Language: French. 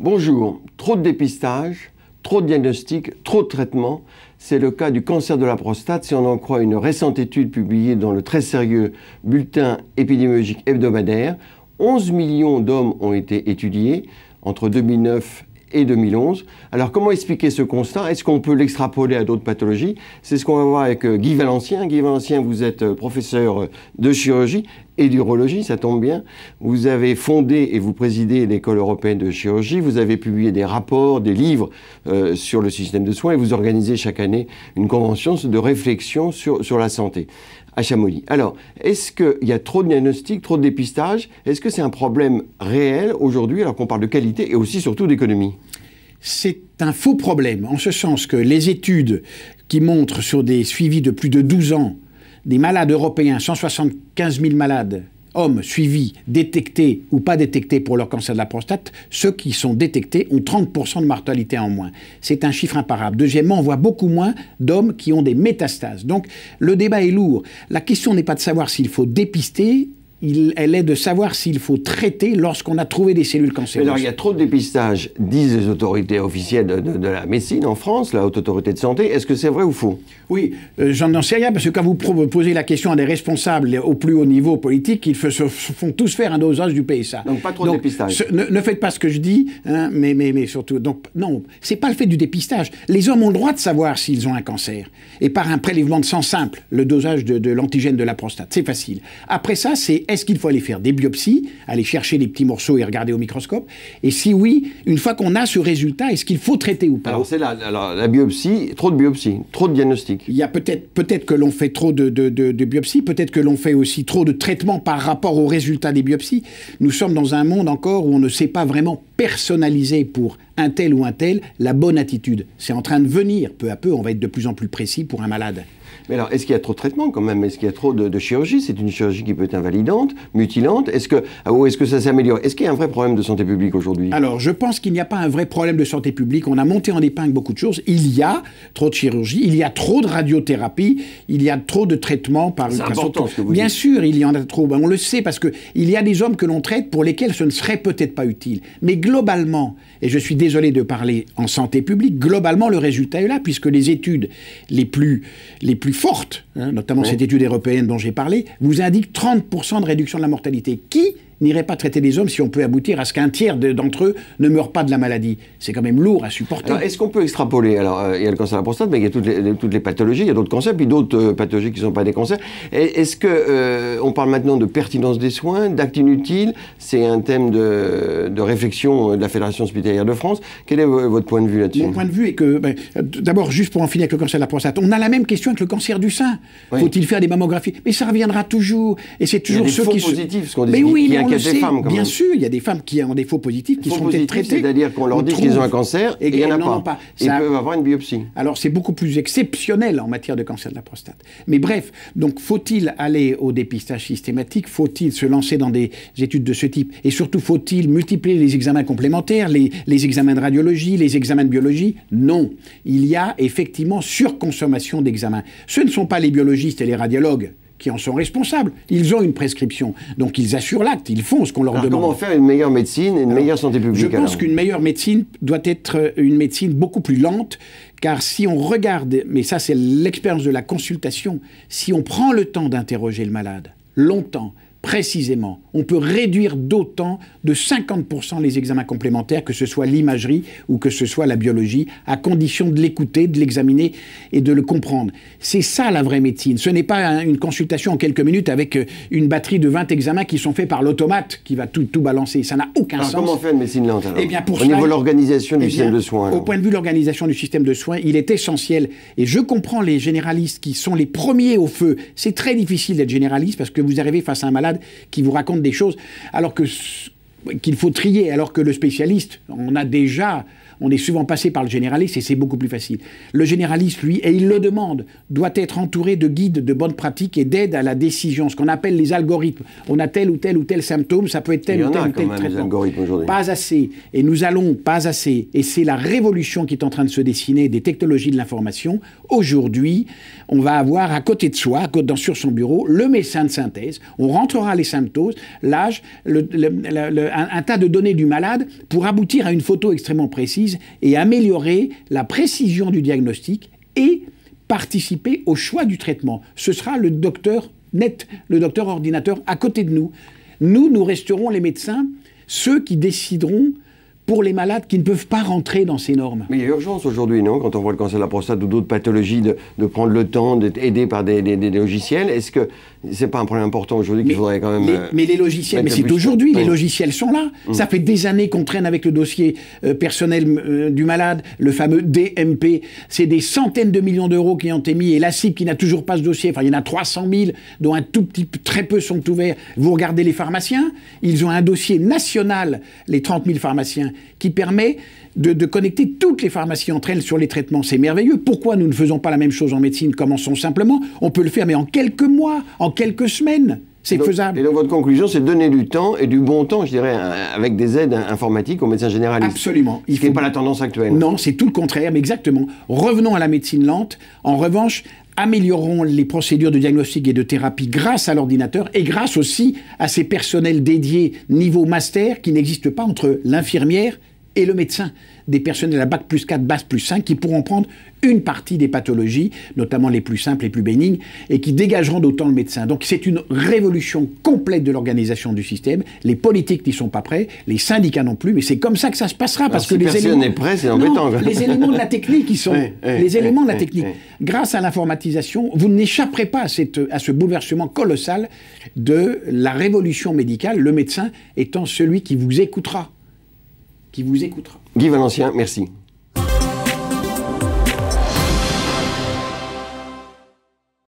Bonjour, trop de dépistage, trop de diagnostics, trop de traitements. C'est le cas du cancer de la prostate si on en croit une récente étude publiée dans le très sérieux bulletin épidémiologique hebdomadaire. 11 millions d'hommes ont été étudiés entre 2009 et 2011. Alors comment expliquer ce constat? Est-ce qu'on peut l'extrapoler à d'autres pathologies? C'est ce qu'on va voir avec Guy Valencien. Guy Valencien, vous êtes professeur de chirurgie et d'urologie, ça tombe bien. Vous avez fondé et vous présidez l'École européenne de chirurgie. Vous avez publié des rapports, des livres sur le système de soins et vous organisez chaque année une convention de réflexion sur la santé à Chamonix. Alors, est-ce qu'il y a trop de diagnostics, trop de dépistage? Est-ce que c'est un problème réel aujourd'hui, alors qu'on parle de qualité et aussi surtout d'économie? C'est un faux problème, en ce sens que les études qui montrent sur des suivis de plus de 12 ans, des malades européens, 175 000 malades, hommes suivis, détectés ou pas détectés pour leur cancer de la prostate, ceux qui sont détectés ont 30% de mortalité en moins. C'est un chiffre imparable. Deuxièmement, on voit beaucoup moins d'hommes qui ont des métastases. Donc le débat est lourd. La question n'est pas de savoir s'il faut dépister, elle est de savoir s'il faut traiter lorsqu'on a trouvé des cellules cancéreuses. Alors il y a trop de dépistage, disent les autorités officielles de la médecine en France, la Haute Autorité de Santé. Est-ce que c'est vrai ou faux? Oui, j'en sais rien, parce que quand vous posez la question à des responsables au plus haut niveau politique, ils se font tous faire un dosage du PSA. Donc pas trop de dépistage. Ne faites pas ce que je dis, hein, mais surtout... Donc non, c'est pas le fait du dépistage. Les hommes ont le droit de savoir s'ils ont un cancer. Et par un prélèvement de sang simple, le dosage de l'antigène de la prostate, c'est facile. Après ça, c'est est-ce qu'il faut aller faire des biopsies, aller chercher les petits morceaux et regarder au microscope? Et si oui, une fois qu'on a ce résultat, est-ce qu'il faut traiter ou pas? Alors c'est la biopsie, trop de biopsies, trop de diagnostics. Il y a peut-être que l'on fait trop de biopsies, peut-être que l'on fait aussi trop de traitements par rapport aux résultats des biopsies. Nous sommes dans un monde encore où on ne sait pas vraiment personnaliser pour un tel ou un tel la bonne attitude. C'est en train de venir, peu à peu, on va être de plus en plus précis pour un malade. Mais alors, est-ce qu'il y a trop de traitements quand même? Est-ce qu'il y a trop de chirurgie? C'est une chirurgie qui peut être invalidante, mutilante. Ou est-ce que ça s'améliore? Est-ce qu'il y a un vrai problème de santé publique aujourd'hui? Alors, je pense qu'il n'y a pas un vrai problème de santé publique. On a monté en épingle beaucoup de choses. Il y a trop de chirurgie, il y a trop de radiothérapie, il y a trop de traitements par une important, ce que vous Bien dites. sûr, il y en a trop. On le sait parce qu'il y a des hommes que l'on traite pour lesquels ce ne serait peut-être pas utile. Mais globalement, et je suis désolé de parler en santé publique, globalement, le résultat est là, puisque les études les plus fortes, hein, notamment cette étude européenne dont j'ai parlé, vous indiquent 30% de réduction de la mortalité. Qui n'irait pas traiter des hommes si on peut aboutir à ce qu'un tiers d'entre eux ne meurent pas de la maladie? C'est quand même lourd à supporter. Alors, est-ce qu'on peut extrapoler? Alors, il y a le cancer de la prostate, mais il y a toutes les pathologies, il y a d'autres cancers, puis d'autres pathologies qui ne sont pas des cancers. Est-ce que on parle maintenant de pertinence des soins, d'actes inutiles? C'est un thème de réflexion de la Fédération hospitalière de France. Quel est votre point de vue là-dessus? Mon point de vue est que, d'abord, juste pour en finir avec le cancer de la prostate, on a la même question avec le cancer du sein. Oui. Faut-il faire des mammographies? Mais ça reviendra toujours. Et c'est toujours ceux qui... positifs, ce qu'on dit. Mais oui, mais on le sait. Femmes, bien sûr, il y a des femmes qui ont des faux positifs qui sont peut-être traitées. C'est-à-dire qu'on leur dit qu'ils ont un cancer et il n'y en a pas. Ils peuvent avoir une biopsie. Alors c'est beaucoup plus exceptionnel en matière de cancer de la prostate. Mais bref, donc faut-il aller au dépistage systématique? Faut-il se lancer dans des études de ce type? Et surtout, faut-il multiplier les examens complémentaires, les examens de radiologie, les examens de biologie? Non. Il y a effectivement surconsommation d'examens. Ce ne sont pas les biologistes et les radiologues qui en sont responsables. Ils ont une prescription. Donc ils assurent l'acte, ils font ce qu'on leur demande. Comment faire une meilleure médecine et une meilleure santé publique? Je pense qu'une meilleure médecine doit être une médecine beaucoup plus lente, car si on regarde, mais ça c'est l'expérience de la consultation, si on prend le temps d'interroger le malade, longtemps, précisément, on peut réduire d'autant, de 50% les examens complémentaires, que ce soit l'imagerie ou que ce soit la biologie, à condition de l'écouter, de l'examiner et de le comprendre. C'est ça la vraie médecine. Ce n'est pas une consultation en quelques minutes avec une batterie de 20 examens qui sont faits par l'automate qui va tout balancer. Ça n'a aucun sens. Comment faire une médecine lente alors? Eh bien, au niveau de l'organisation du système de soins. Au point de vue de l'organisation du système de soins, il est essentiel. Et je comprends les généralistes qui sont les premiers au feu. C'est très difficile d'être généraliste parce que vous arrivez face à un malade qui vous raconte des choses alors qu'il faut trier, alors que le spécialiste, on a déjà on est souvent passé par le généraliste et c'est beaucoup plus facile. Le généraliste, lui, et il le demande, doit être entouré de guides de bonnes pratiques et d'aide à la décision, ce qu'on appelle les algorithmes. On a tel ou tel symptôme, ça peut être tel ou tel traitement. Pas assez. Et nous allons pas assez. Et c'est la révolution qui est en train de se dessiner des technologies de l'information. Aujourd'hui, on va avoir à côté de soi, sur son bureau, le médecin de synthèse. On rentrera les symptômes, l'âge, un tas de données du malade pour aboutir à une photo extrêmement précise et améliorer la précision du diagnostic et participer au choix du traitement. Ce sera le docteur net, le docteur ordinateur à côté de nous. Nous resterons les médecins, ceux qui décideront pour les malades qui ne peuvent pas rentrer dans ces normes. Mais il y a urgence aujourd'hui, non? Quand on voit le cancer de la prostate ou d'autres pathologies, de prendre le temps, d'être aidé par des logiciels. Est-ce que c'est pas un problème important aujourd'hui qu'il faudrait quand même... Mais les logiciels, mais c'est aujourd'hui, les logiciels sont là. Ça fait des années qu'on traîne avec le dossier personnel du malade, le fameux DMP. C'est des centaines de millions d'euros qui ont été mis, et la CIP qui n'a toujours pas ce dossier, enfin il y en a 300 000, dont très peu sont ouverts. Vous regardez les pharmaciens, ils ont un dossier national, les 30 000 pharmaciens, qui permet de connecter toutes les pharmacies entre elles sur les traitements. C'est merveilleux. Pourquoi nous ne faisons pas la même chose en médecine? Commençons simplement. On peut le faire, mais en quelques mois, en quelques semaines. C'est faisable. Et donc votre conclusion, c'est de donner du temps, et du bon temps, je dirais, avec des aides informatiques aux médecins généralistes. Absolument. Ce qui n'est pas la tendance actuelle. Non, c'est tout le contraire, mais exactement. Revenons à la médecine lente. En revanche, améliorons les procédures de diagnostic et de thérapie grâce à l'ordinateur et grâce aussi à ces personnels dédiés niveau master qui n'existent pas entre l'infirmière et le médecin. Des personnels à bac plus 4, bac plus 5 qui pourront prendre une partie des pathologies, notamment les plus simples, les plus bénignes, et qui dégageront d'autant le médecin. Donc c'est une révolution complète de l'organisation du système. Les politiques n'y sont pas prêts, les syndicats non plus, mais c'est comme ça que ça se passera. Parce que les éléments... n'est prêt, c'est embêtant. Non, les éléments de la technique, ils sont... les éléments de la technique. Grâce à l'informatisation, vous n'échapperez pas à ce bouleversement colossal de la révolution médicale, le médecin étant celui qui vous écoutera. Guy Valencien, merci.